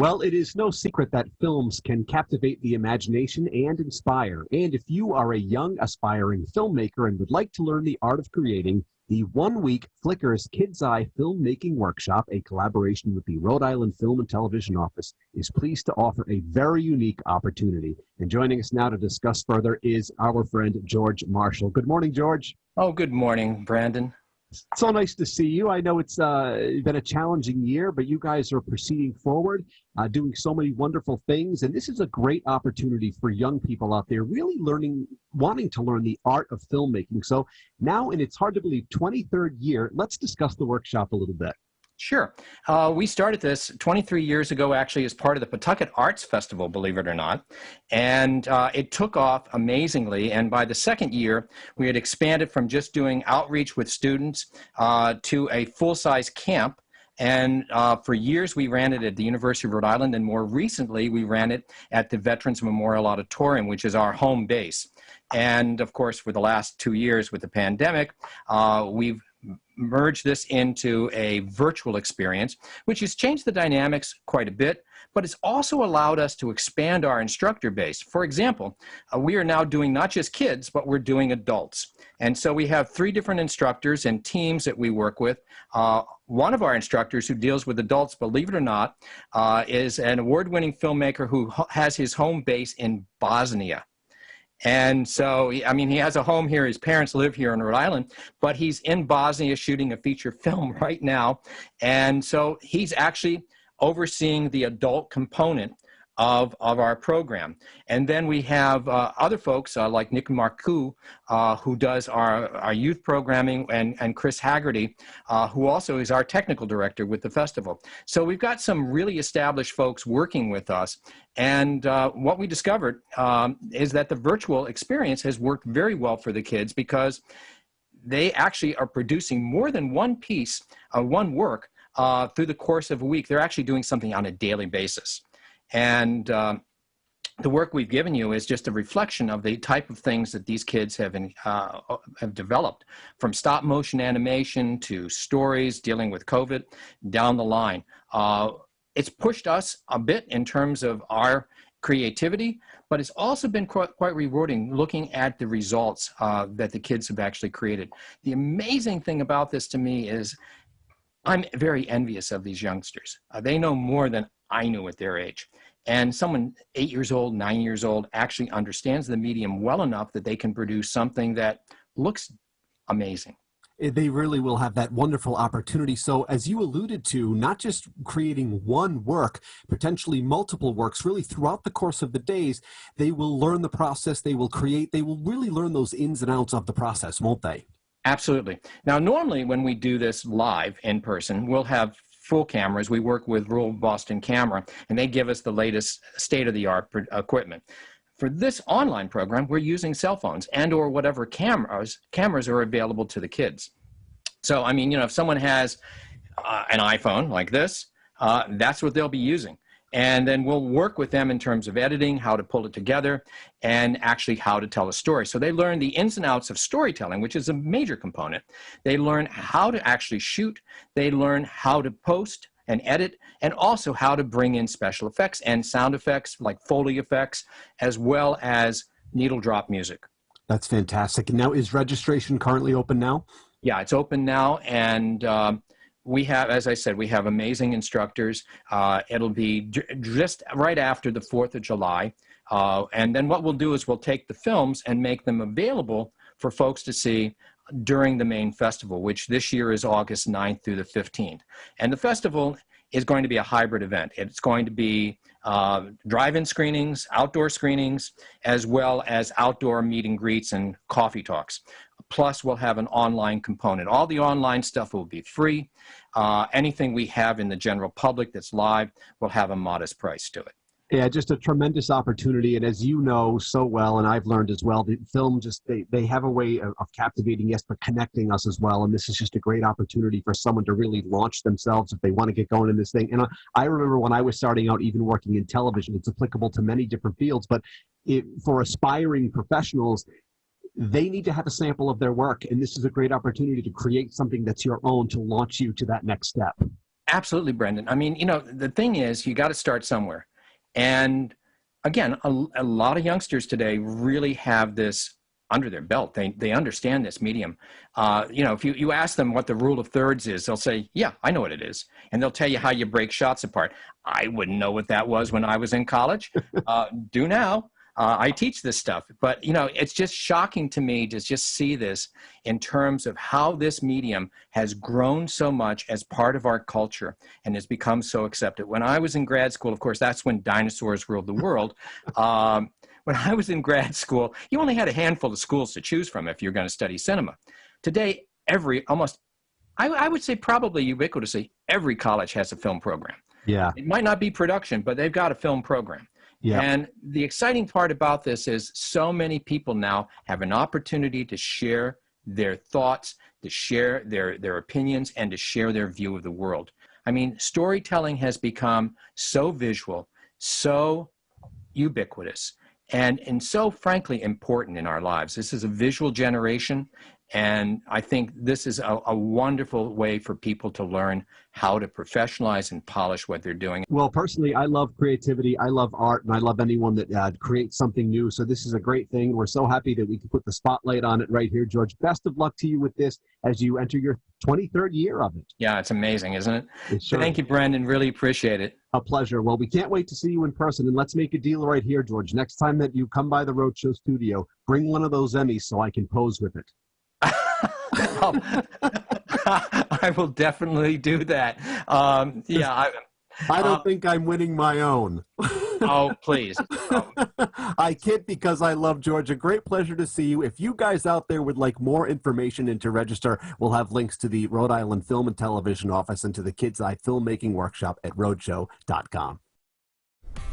Well, it is no secret that films can captivate the imagination and inspire. And if you are a young, aspiring filmmaker and would like to learn the art of creating, the one-week Flicker's Kids Eye Filmmaking Workshop, a collaboration with the Rhode Island Film and Television Office, is pleased to offer a very unique opportunity. And joining us now to discuss further is our friend George Marshall. Good morning, George. Oh, good morning, Brandon. So nice to see you. I know it's been a challenging year, but you guys are proceeding forward, doing so many wonderful things. And this is a great opportunity for young people out there really wanting to learn the art of filmmaking. So now in its hard to believe 23rd year, let's discuss the workshop a little bit. Sure. We started this 23 years ago, actually, as part of the Pawtucket Arts Festival, believe it or not. And it took off amazingly. And by the second year, we had expanded from just doing outreach with students to a full-size camp. And for years, we ran it at the University of Rhode Island. And more recently, we ran it at the Veterans Memorial Auditorium, which is our home base. And of course, for the last 2 years with the pandemic, we've merge this into a virtual experience, which has changed the dynamics quite a bit, but it's also allowed us to expand our instructor base. For example, we are now doing not just kids, but we're doing adults. And so we have 3 different instructors and teams that we work with. One of our instructors who deals with adults, believe it or not, is an award-winning filmmaker who has his home base in Bosnia. And so, I mean, he has a home here. His parents live here in Rhode Island, but he's in Bosnia shooting a feature film right now. And so he's actually overseeing the adult component of our program. And then we have other folks like Nick Marcoux, who does our youth programming, and Chris Haggerty, who also is our technical director with the festival. So we've got some really established folks working with us. And what we discovered is that the virtual experience has worked very well for the kids because they actually are producing more than one piece, one work through the course of a week. They're actually doing something on a daily basis. And the work we've given you is just a reflection of the type of things that these kids have developed, from stop motion animation to stories dealing with COVID down the line. It's pushed us a bit in terms of our creativity, but it's also been quite rewarding looking at the results that the kids have actually created. The amazing thing about this to me is I'm very envious of these youngsters. They know more than I knew at their age. And someone 8 years old, 9 years old actually understands the medium well enough that they can produce something that looks amazing. They really will have that wonderful opportunity. So as you alluded to, not just creating one work, potentially multiple works, really throughout the course of the days, they will learn the process, they will create, they will really learn those ins and outs of the process, won't they? Absolutely. Now, normally when we do this live in person, we'll have full cameras. We work with Rural Boston Camera, and they give us the latest state-of-the-art equipment. For this online program, we're using cell phones and or whatever cameras are available to the kids. So, I mean, you know, if someone has an iPhone like this, that's what they'll be using. And then we'll work with them in terms of editing, how to pull it together, and actually how to tell a story. So they learn the ins and outs of storytelling, which is a major component. They learn how to actually shoot. They learn how to post and edit, and also how to bring in special effects and sound effects like Foley effects, as well as needle drop music. That's fantastic. Now, is registration currently open now? Yeah, it's open now, and we have, as I said, we have amazing instructors. It'll be just right after the 4th of July. And then what we'll do is we'll take the films and make them available for folks to see during the main festival, which this year is August 9th through the 15th. And the festival is going to be a hybrid event. It's going to be drive-in screenings, outdoor screenings, as well as outdoor meet and greets and coffee talks. Plus, we'll have an online component. All the online stuff will be free. Anything we have in the general public that's live will have a modest price to it. Yeah, just a tremendous opportunity. And as you know so well, and I've learned as well, the film just, they have a way of captivating, yes, but connecting us as well. And this is just a great opportunity for someone to really launch themselves if they want to get going in this thing. And I remember when I was starting out, even working in television, it's applicable to many different fields, but for aspiring professionals, they need to have a sample of their work. And this is a great opportunity to create something that's your own to launch you to that next step. Absolutely, Brendan. I mean, the thing is, you got to start somewhere. And again, a lot of youngsters today really have this under their belt. They understand this medium. If you ask them what the rule of thirds is, they'll say, yeah, I know what it is. And they'll tell you how you break shots apart. I wouldn't know what that was when I was in college. Do now. I teach this stuff, but it's just shocking to me to just see this in terms of how this medium has grown so much as part of our culture and has become so accepted. When I was in grad school, of course, that's when dinosaurs ruled the world. When I was in grad school, you only had a handful of schools to choose from if you're going to study cinema. Today, I would say probably ubiquitously, every college has a film program. Yeah. It might not be production, but they've got a film program. Yeah. And the exciting part about this is so many people now have an opportunity to share their thoughts, to share their opinions, and to share their view of the world. I mean, storytelling has become so visual, so ubiquitous, and so frankly important in our lives. This is a visual generation, and I think this is a wonderful way for people to learn how to professionalize and polish what they're doing. Well, personally, I love creativity. I love art, and I love anyone that creates something new. So this is a great thing. We're so happy that we can put the spotlight on it right here, George. Best of luck to you with this as you enter your 23rd year of it. Yeah, it's amazing, isn't it? Sure Thank you, Brendan. Really appreciate it. A pleasure. Well, we can't wait to see you in person, and let's make a deal right here, George. Next time that you come by the Roadshow studio, bring one of those Emmys so I can pose with it. I will definitely do that. I don't think I'm winning my own. Oh, please. I kid because I love George. A great pleasure to see you. If you guys out there would like more information and to register, we'll have links to the Rhode Island Film and Television Office and to the Kids Eye Filmmaking Workshop at roadshow.com.